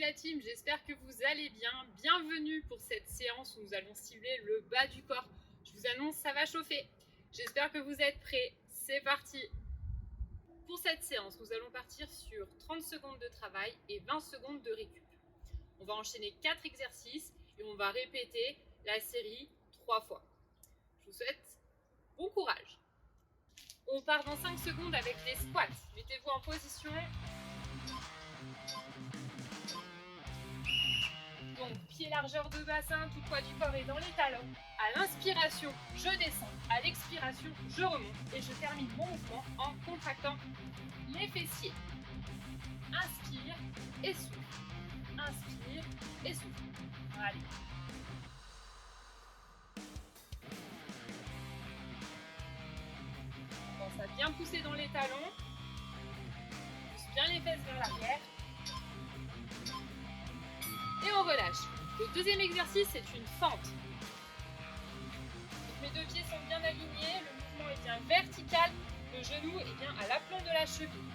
la team, j'espère que vous allez bien. Bienvenue pour cette séance où nous allons cibler le bas du corps. Je vous annonce, ça va chauffer. J'espère que vous êtes prêts. C'est parti. Pour cette séance, nous allons partir sur 30 secondes de travail et 20 secondes de récup. On va enchaîner 4 exercices et on va répéter la série 3 fois. Je vous souhaite bon courage. On part dans 5 secondes avec les squats. Mettez-vous en position. Donc, pied largeur de bassin, tout poids du corps est dans les talons. À l'inspiration, je descends. À l'expiration, je remonte. Et je termine mon mouvement en contractant les fessiers. Inspire et souffle. Inspire et souffle. Allez. On commence à bien pousser dans les talons. On pousse bien les fesses vers l'arrière. Et on relâche. Le deuxième exercice, c'est une fente. Donc mes deux pieds sont bien alignés, le mouvement est bien vertical, le genou est bien à l'aplomb de la cheville.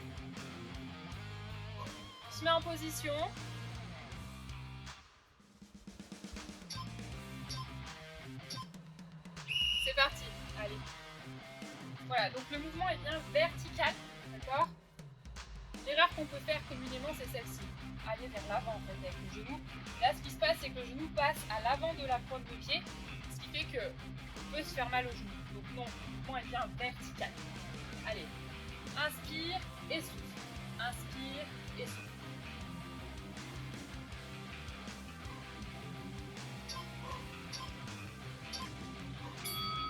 On se met en position. C'est parti. Allez. Voilà, donc le mouvement est bien vertical, d'accord ? L'erreur qu'on peut faire communément, c'est celle-ci. Aller vers l'avant en fait avec le genou. Là, ce qui se passe, c'est que le genou passe à l'avant de la pointe de pied, ce qui fait qu'on peut se faire mal au genou. Donc non, le mouvement est bien vertical. Allez, inspire et souffle. Inspire et souffle.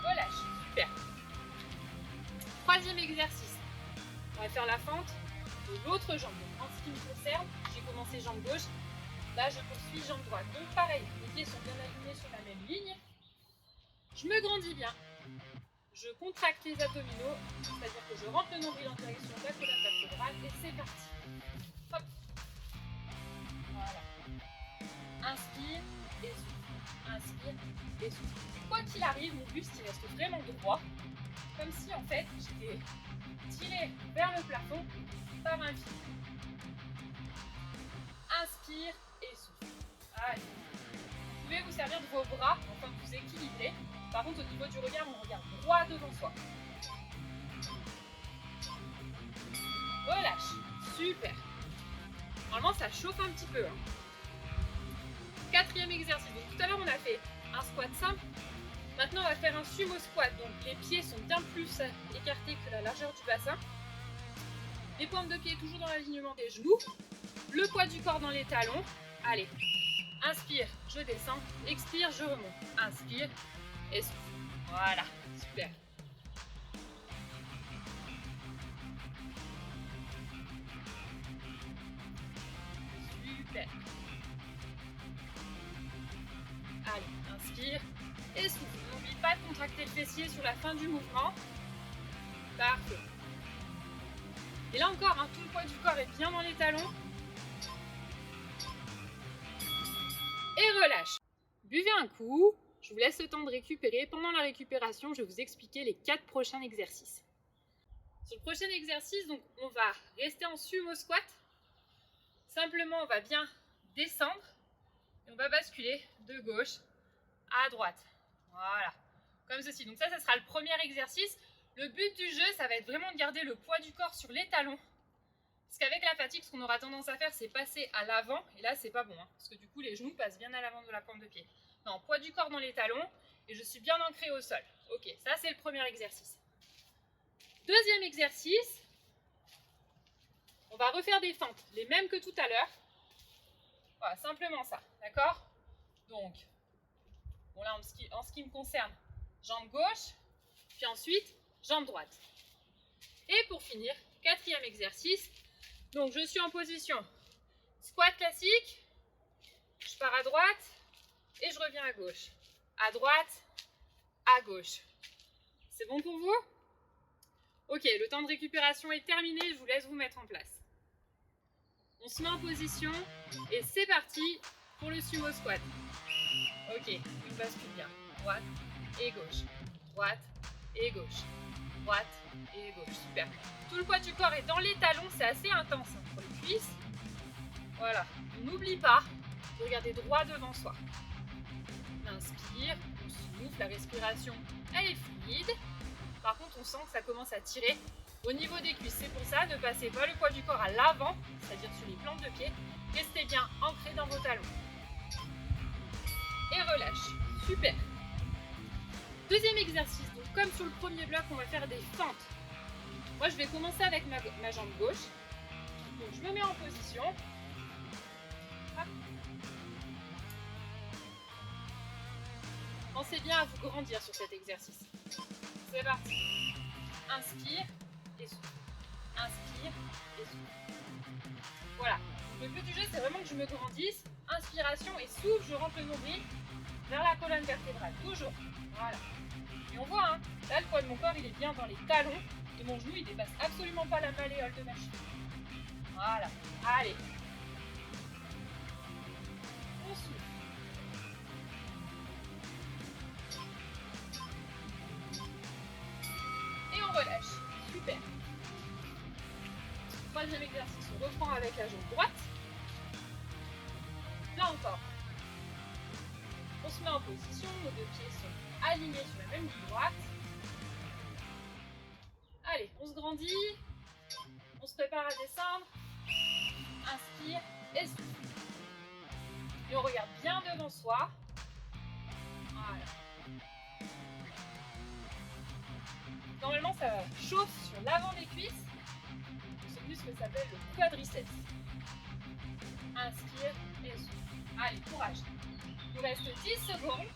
Relâche, super. Troisième exercice. On va faire la fente de l'autre jambe. Donc, en ce qui me concerne, j'ai commencé jambe gauche, là je poursuis jambe droite. Donc pareil, les pieds sont bien alignés sur la même ligne. Je me grandis bien, je contracte les abdominaux, c'est-à-dire que je rentre le nombril en direction de la colonne vertébrale et c'est parti. Hop. Voilà. Inspire et souffle. Inspire et souffle. Quoi qu'il arrive, mon buste il reste vraiment droit, comme si en fait j'étais tiré vers le plafond par un fil. Inspire et souffle. Allez. Vous pouvez vous servir de vos bras afin de vous équilibrer. Par contre, au niveau du regard, on regarde droit devant soi. Relâche. Super. Normalement, ça chauffe un petit peu. Quatrième exercice. Donc, tout à l'heure, on a fait un squat simple. Maintenant, on va faire un sumo squat. Donc, les pieds sont bien plus écartés que la largeur du bassin. Les pointes de pied toujours dans l'alignement des genoux. Le poids du corps dans les talons. Allez. Inspire, je descends. Expire, je remonte. Inspire et souffle. Voilà. Super. Super. Allez, inspire et souffle. N'oublie pas de contracter le fessier sur la fin du mouvement. Parfait. Et là encore, tout le poids du corps est bien dans les talons. Et relâche. Buvez un coup. Je vous laisse le temps de récupérer. Pendant la récupération, je vais vous expliquer les 4 prochains exercices. Sur le prochain exercice, donc, on va rester en sumo squat. Simplement, on va bien descendre. Et on va basculer de gauche à droite. Voilà. Comme ceci. Donc ça sera le premier exercice. Le but du jeu, ça va être vraiment de garder le poids du corps sur les talons. Parce qu'avec la fatigue, ce qu'on aura tendance à faire, c'est passer à l'avant. Et là, c'est pas bon. Parce que du coup, les genoux passent bien à l'avant de la pointe de pied. Non, poids du corps dans les talons. Et je suis bien ancrée au sol. Ok, ça, c'est le premier exercice. Deuxième exercice. On va refaire des fentes. Les mêmes que tout à l'heure. Voilà, simplement ça. D'accord ? Donc, bon là, en ce qui me concerne, jambe gauche. Puis ensuite, jambe droite. Et pour finir, quatrième exercice. Donc, je suis en position squat classique. Je pars à droite et je reviens à gauche. À droite, à gauche. C'est bon pour vous ? Ok, le temps de récupération est terminé. Je vous laisse vous mettre en place. On se met en position et c'est parti pour le sumo squat. Ok, une bascule bien. Droite et gauche. Droite et gauche. Droite et gauche. Super. Tout le poids du corps est dans les talons. C'est assez intense pour les cuisses. Voilà, on n'oublie pas de regarder droit devant soi. On inspire, on souffle, la respiration, elle est fluide. Par contre, on sent que ça commence à tirer au niveau des cuisses. C'est pour ça, ne passez pas le poids du corps à l'avant, c'est-à-dire sur les plantes de pied. Restez bien ancrés dans vos talons. Et relâche. Super. Deuxième exercice. Donc, comme sur le premier bloc, on va faire des fentes. Moi, je vais commencer avec ma jambe gauche. Donc, je me mets en position. Hop. Pensez bien à vous grandir sur cet exercice. C'est parti. Inspire et souffle. Inspire et souffle. Voilà. Le but du jeu, c'est vraiment que je me grandisse. Inspiration et souffle, je rentre le nombril vers la colonne vertébrale. Toujours. Voilà. Et on voit, hein, là, le poids de mon corps, il est bien dans les talons. Et mon genou, il dépasse absolument pas la malléole de ma cheville. Voilà. Allez. On souffle. Et on relâche. Super. Troisième exercice, on reprend avec la jambe droite. Là encore. On se met en position, nos deux pieds sont alignés sur la même ligne droite. Allez, on se grandit. On se prépare à descendre. Inspire et souffle. Et on regarde bien devant soi. Voilà. Normalement, ça chauffe sur l'avant des cuisses. Ce muscle s'appelle le quadriceps. Inspire et souffle. Allez, courage. Il nous reste 10 secondes.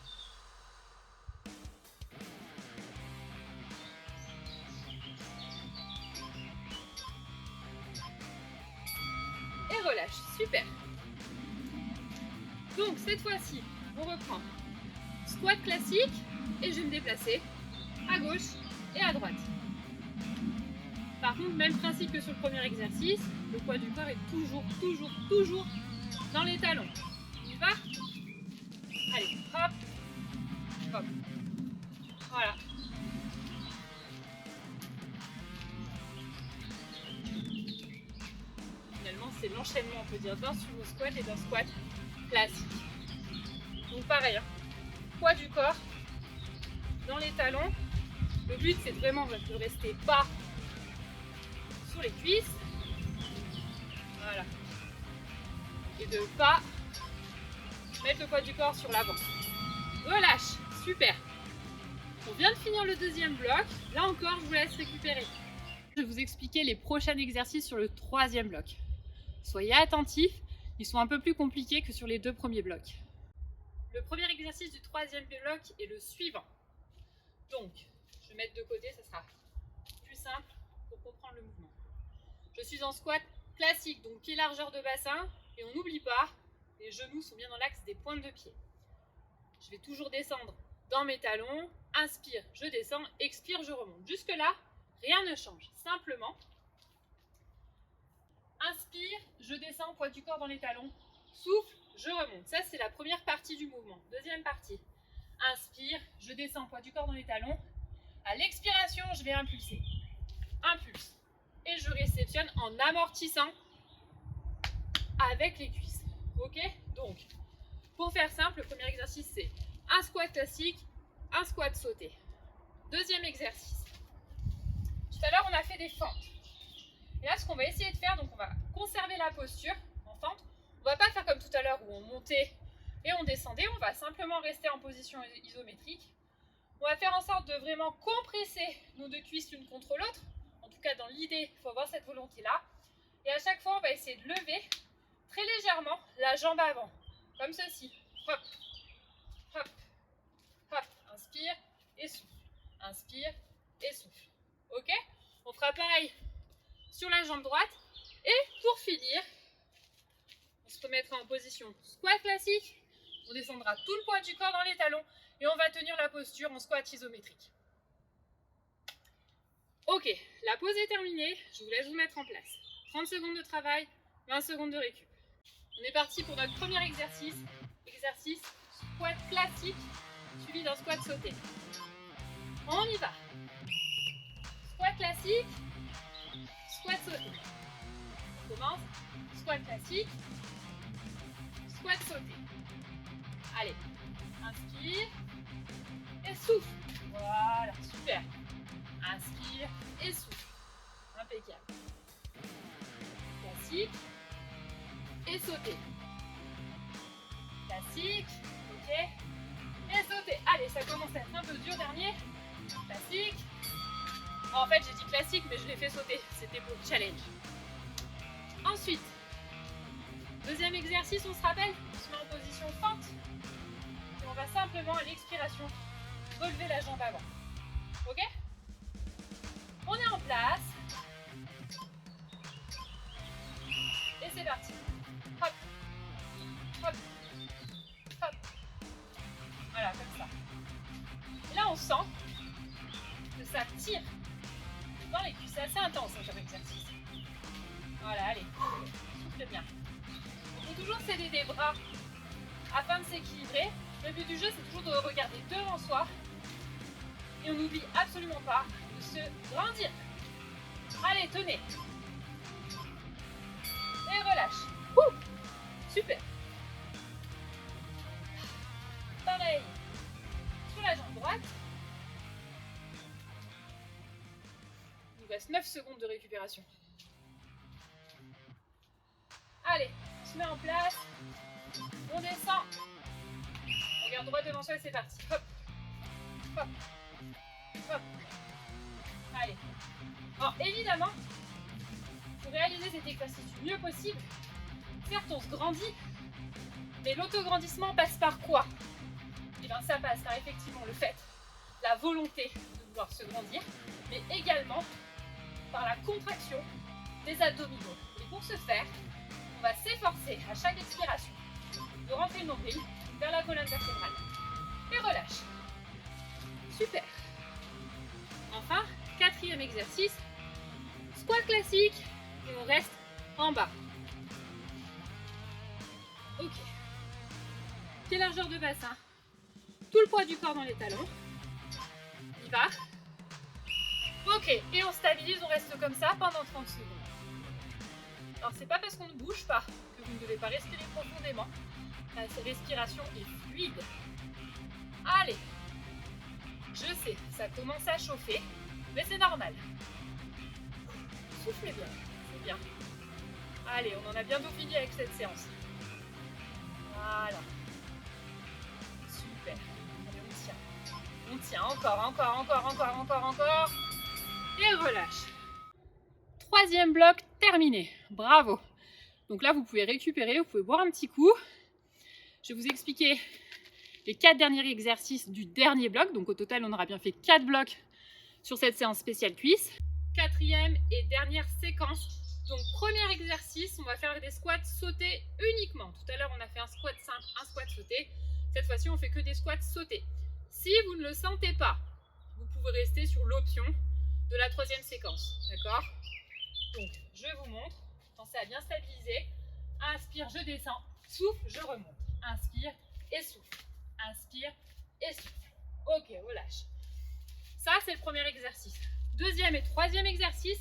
Et relâche. Super. Donc, cette fois-ci, on reprend squat classique et je vais me déplacer à gauche et à droite. Par contre, même principe que sur le premier exercice, le poids du corps est toujours dans les talons. On y va? Allez, hop, hop. Voilà. Finalement, c'est l'enchaînement, on peut dire, d'un sumo squat et d'un squat classique. Donc pareil, hein, poids du corps dans les talons. Le but, c'est vraiment de rester bas sur les cuisses. Voilà. Et de ne pas mettre le poids du corps sur l'avant. Relâche. Super. On vient de finir le deuxième bloc. Là encore, je vous laisse récupérer. Je vais vous expliquer les prochains exercices sur le troisième bloc. Soyez attentifs, ils sont un peu plus compliqués que sur les deux premiers blocs. Le premier exercice du troisième bloc est le suivant. Donc, je vais mettre de côté, ça sera plus simple pour comprendre le mouvement. Je suis en squat classique, donc pied largeur de bassin, et on n'oublie pas, les genoux sont bien dans l'axe des pointes de pied. Je vais toujours descendre dans mes talons, inspire, je descends, expire, je remonte. Jusque là, rien ne change, simplement, inspire, je descends, poids du corps dans les talons, souffle, je remonte. Ça, c'est la première partie du mouvement. Deuxième partie, inspire, je descends, poids du corps dans les talons. À l'expiration, je vais impulser. Impulse. Et je réceptionne en amortissant avec les cuisses. Ok? Donc, pour faire simple, le premier exercice, c'est un squat classique, un squat sauté. Deuxième exercice. Tout à l'heure, on a fait des fentes. Et là, ce qu'on va essayer de faire, donc on va conserver la posture en fente. On ne va pas faire comme tout à l'heure où on montait et on descendait. On va simplement rester en position isométrique. On va faire en sorte de vraiment compresser nos deux cuisses l'une contre l'autre. En tout cas, dans l'idée, il faut avoir cette volonté-là. Et à chaque fois, on va essayer de lever très légèrement la jambe avant, comme ceci. Hop, hop, hop. Inspire et souffle. Inspire et souffle. Ok? On fera pareil sur la jambe droite. Et pour finir, on se remettra en position squat classique. On descendra tout le poids du corps dans les talons et on va tenir la posture en squat isométrique. Ok, la pause est terminée. Je vous laisse vous mettre en place. 30 secondes de travail, 20 secondes de récup. On est parti pour notre premier exercice. Exercice squat classique suivi d'un squat sauté. On y va. Squat classique, squat sauté. On recommence. Squat classique. Squat sauté. Allez, inspire et souffle. Voilà, super. Inspire et souffle. Impeccable. Classique et sauté. Classique, ok. Et sauté. Allez, ça commence à être un peu dur, dernier. Classique. En fait, j'ai dit classique, mais je l'ai fait sauter. C'était pour le challenge. Ensuite, deuxième exercice, on se rappelle, on se met en position fente. Et on va simplement, à l'expiration, relever la jambe avant. Ok? On est en place. Et c'est parti. Hop, hop, hop. Voilà, comme ça. Et là, on sent que ça tire dans les cuisses. C'est assez intense comme exercice. Voilà, allez. Souffle bien. Il faut toujours céder des bras afin de s'équilibrer. Le but du jeu, c'est toujours de regarder devant soi. Et on n'oublie absolument pas de se grandir. Allez, tenez. Et relâche. Ouh, super. Pareil. Sur la jambe droite. Il nous reste 9 secondes de récupération. Allez, on se met en place. On descend. On regarde droit devant soi et c'est parti. Hop, hop, hop. Allez. Alors évidemment, pour réaliser cet exercice du mieux possible, certes on se grandit, mais l'autograndissement passe par quoi? Et bien ça passe par effectivement le fait, la volonté de vouloir se grandir, mais également par la contraction des abdominaux. Et pour ce faire, on va s'efforcer à chaque expiration de rentrer le nombril vers la colonne vertébrale. Et relâche. Super. Enfin, quatrième exercice, squat classique et on reste en bas. Ok. Quelle largeur de bassin? Tout le poids du corps dans les talons. On y va. Ok, et on stabilise, on reste comme ça pendant 30 secondes. Alors c'est pas parce qu'on ne bouge pas que vous ne devez pas respirer profondément. La respiration est fluide. Allez. Je sais, ça commence à chauffer, mais c'est normal. Soufflez bien, c'est bien. Allez, on en a bientôt fini avec cette séance. Voilà. Super. Allez, on tient. On tient encore. Et relâche. Troisième bloc terminé. Bravo. Donc là, vous pouvez récupérer, vous pouvez boire un petit coup. Je vais vous expliquer les 4 derniers exercices du dernier bloc. Donc au total, on aura bien fait 4 blocs sur cette séance spéciale cuisse. Quatrième et dernière séquence. Donc premier exercice, on va faire des squats sautés uniquement. Tout à l'heure, on a fait un squat simple, un squat sauté. Cette fois-ci, on fait que des squats sautés. Si vous ne le sentez pas, vous pouvez rester sur l'option de la troisième séquence. D'accord? Donc je vous montre. Pensez à bien stabiliser. Inspire, je descends. Souffle, je remonte. Inspire et souffle. Inspire et souffle. Ok, relâche. Ça, c'est le premier exercice. Deuxième et troisième exercice,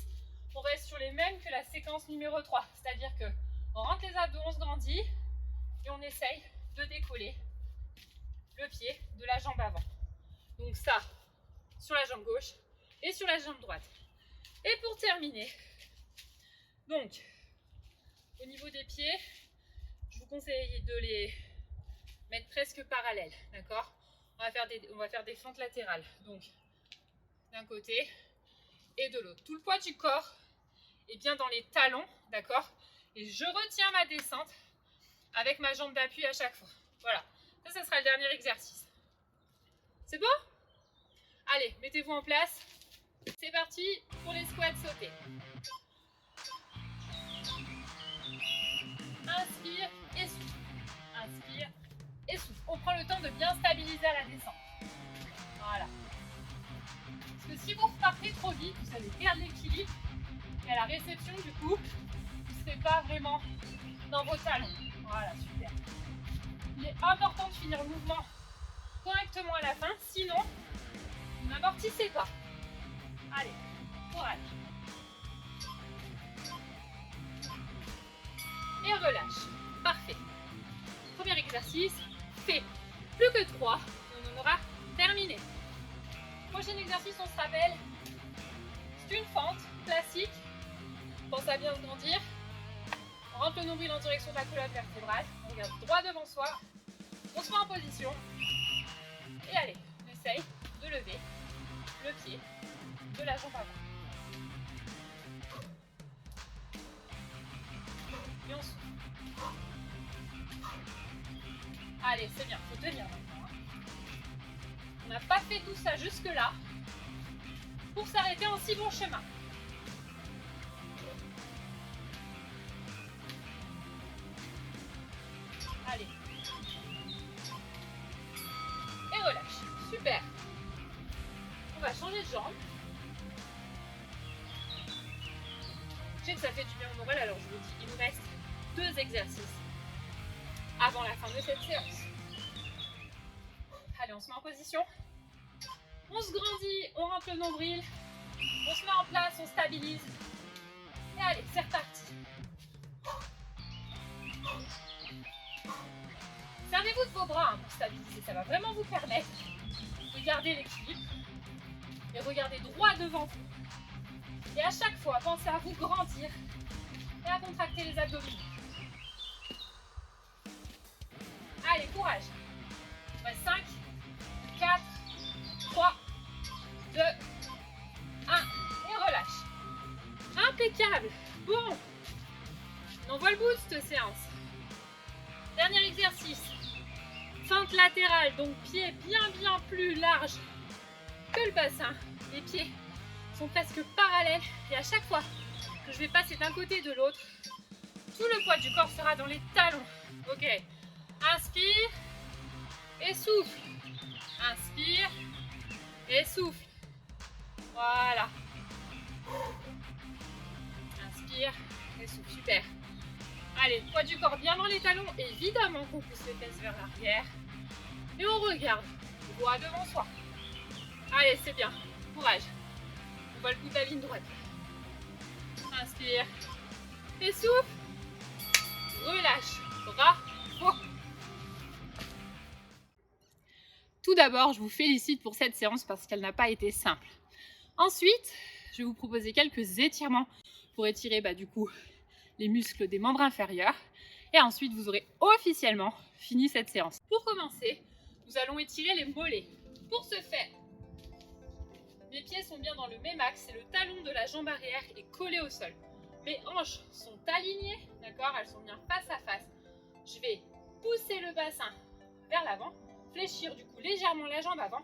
on reste sur les mêmes que la séquence numéro 3. C'est-à-dire qu'on rentre les abdos, on se grandit et on essaye de décoller le pied de la jambe avant. Donc ça, sur la jambe gauche et sur la jambe droite. Et pour terminer, donc, au niveau des pieds, je vous conseille de les mettre presque parallèles, d'accord? On va faire des fentes latérales, donc d'un côté et de l'autre. Tout le poids du corps est bien dans les talons, d'accord? Et je retiens ma descente avec ma jambe d'appui à chaque fois. Voilà, ça sera le dernier exercice. C'est bon? Allez, mettez-vous en place. C'est parti pour les squats sautés. Inspire et souffle. Inspire et souffle. On prend le temps de bien stabiliser à la descente. Voilà. Parce que si vous repartez trop vite, vous allez perdre l'équilibre. Et à la réception, du coup, vous ne serez pas vraiment dans vos talons. Voilà, super. Il est important de finir le mouvement correctement à la fin. Sinon, vous n'amortissez pas. Allez, courage. exercice fait. Plus que 3 et on en aura terminé. Prochain exercice, on se rappelle, c'est une fente classique. Pense à bien se grandir. On rentre le nombril en direction de la colonne vertébrale. On regarde droit devant soi. On se met en position. Et allez, on essaye de lever le pied de la jambe avant. Et on souffle. Allez, c'est bien, il faut tenir maintenant. On n'a pas fait tout ça jusque-là pour s'arrêter en si bon chemin. Allez. Et relâche. Super. On va changer de jambe. Je sais que ça fait du bien au moral, alors je vous dis, il nous reste 2 exercices avant la fin de cette séance. Allez, on se met en position. On se grandit, on rentre le nombril. On se met en place, on stabilise. Et allez, c'est reparti. Servez-vous de vos bras pour stabiliser, ça va vraiment vous permettre de garder l'équilibre et regarder droit devant vous. Et à chaque fois, pensez à vous grandir et à contracter les abdominaux. Allez, courage. Il reste 5, 4, 3, 2, 1 et relâche. Impeccable. Bon, on envoie le bout de cette séance. Dernier exercice. Fente latérale, donc pied bien plus large que le bassin. Les pieds sont presque parallèles et à chaque fois que je vais passer d'un côté et de l'autre, tout le poids du corps sera dans les talons. Ok, inspire et souffle. Inspire et souffle. Voilà. Inspire et souffle. Super. Allez, poids du corps bien dans les talons. Évidemment qu'on pousse les fesses vers l'arrière. Et on regarde droit devant soi. Allez, c'est bien. Courage. On va le bout de la ligne droite. Inspire. Et souffle. Relâche. Bravo. Tout d'abord, je vous félicite pour cette séance parce qu'elle n'a pas été simple. Ensuite, je vais vous proposer quelques étirements pour étirer du coup les muscles des membres inférieurs. Et ensuite, vous aurez officiellement fini cette séance. Pour commencer, nous allons étirer les mollets. Pour ce faire, mes pieds sont bien dans le même axe et le talon de la jambe arrière est collé au sol. Mes hanches sont alignées, d'accord? Elles sont bien face à face. Je vais pousser le bassin vers l'avant, fléchir du coup légèrement la jambe avant,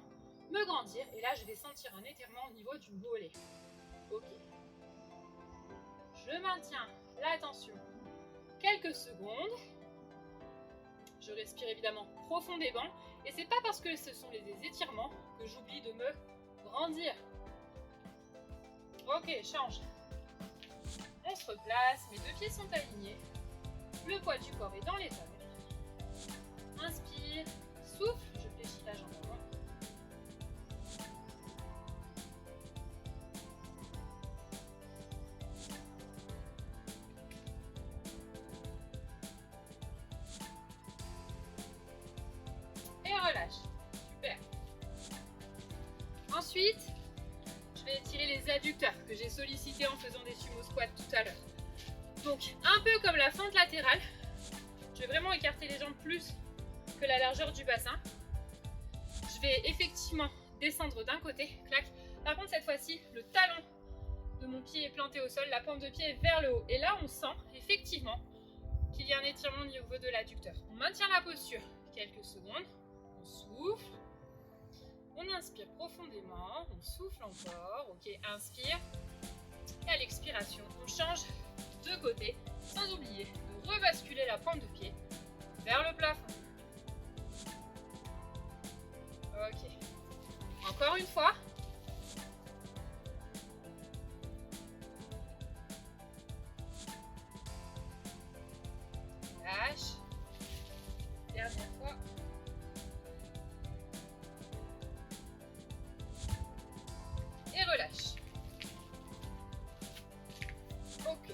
me grandir et là je vais sentir un étirement au niveau du mollet. Ok. Je maintiens la tension quelques secondes. Je respire évidemment profondément et c'est pas parce que ce sont des étirements que j'oublie de me grandir. Ok, change. On se replace, mes 2 pieds sont alignés. Le poids du corps est dans les talons. Inspire, souffle, je fléchis la jambe avant. Et relâche. Super. Ensuite, je vais étirer les adducteurs que j'ai sollicités en faisant des sumo squats tout à l'heure. Donc, un peu comme la fente latérale, je vais vraiment écarter les jambes plus que la largeur du bassin. Je vais effectivement descendre d'un côté, clac. Par contre, cette fois-ci, le talon de mon pied est planté au sol, la pointe de pied est vers le haut. Et là, on sent effectivement qu'il y a un étirement au niveau de l'adducteur. On maintient la posture quelques secondes, on souffle, on inspire profondément, on souffle encore, ok, inspire. Et à l'expiration, on change de côté, sans oublier de rebasculer la pointe de pied vers le plafond. Ok. Encore une fois. Lâche. Dernière fois. Et relâche. Ok.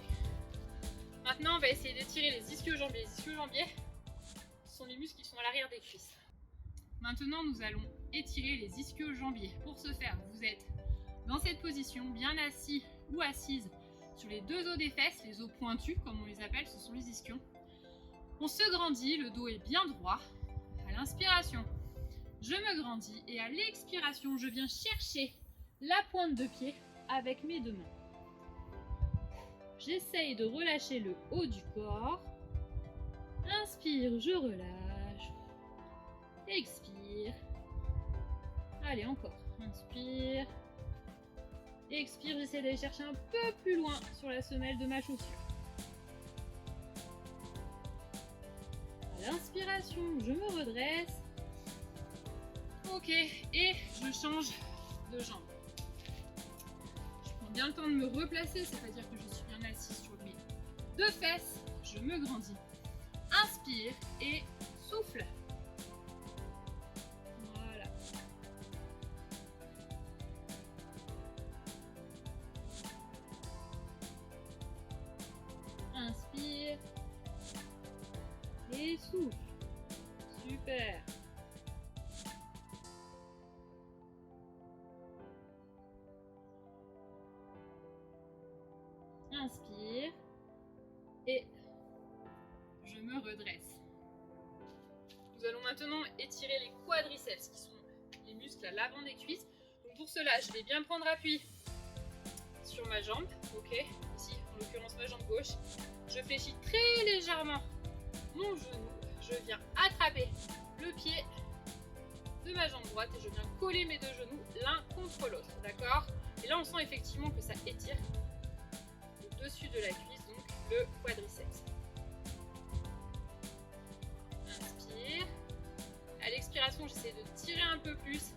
Maintenant, on va essayer d'étirer les ischio-jambiers. Les ischio-jambiers sont les muscles qui sont à l'arrière des cuisses. Maintenant, nous allons étirer les ischio-jambiers. Pour ce faire, vous êtes dans cette position, bien assis ou assise sur les deux os des fesses, les os pointus comme on les appelle, ce sont les ischions. On se grandit, le dos est bien droit. À l'inspiration, je me grandis et à l'expiration, je viens chercher la pointe de pied avec mes deux mains. J'essaye de relâcher le haut du corps. Inspire, je relâche. Expire. Allez, encore. Inspire. Expire, j'essaie d'aller chercher un peu plus loin sur la semelle de ma chaussure. À l'inspiration, je me redresse. Ok, et je change de jambe. Je prends bien le temps de me replacer, c'est-à-dire que je suis bien assise sur mes deux fesses. Je me grandis. Inspire et souffle. Voilà. Inspire et souffle. Super. Inspire et je me redresse. Nous allons maintenant étirer les quadriceps qui sont les muscles à l'avant des cuisses. Donc pour cela, je vais bien prendre appui sur ma jambe, ok, ici en l'occurrence ma jambe gauche. Je fléchis très légèrement mon genou, je viens attraper le pied de ma jambe droite et je viens coller mes deux genoux l'un contre l'autre, d'accord? Et là on sent effectivement que ça étire le dessus de la cuisse, donc le quadriceps. Inspire. À l'expiration, j'essaie de tirer un peu plus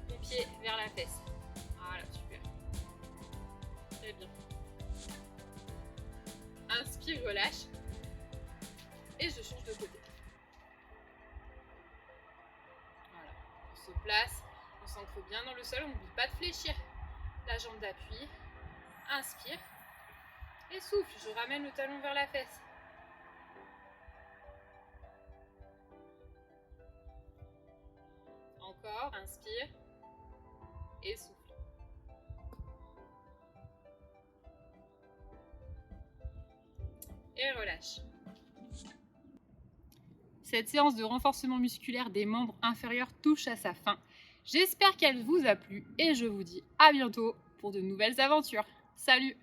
mon pied vers la fesse. Voilà, super. Très bien. Inspire, relâche. Et je change de côté. Voilà. On se place, on s'ancre bien dans le sol, on n'oublie pas de fléchir la jambe d'appui. Inspire. Et souffle, je ramène le talon vers la fesse. Encore, inspire. Et souffle. Et relâche. Cette séance de renforcement musculaire des membres inférieurs touche à sa fin. J'espère qu'elle vous a plu et je vous dis à bientôt pour de nouvelles aventures. Salut!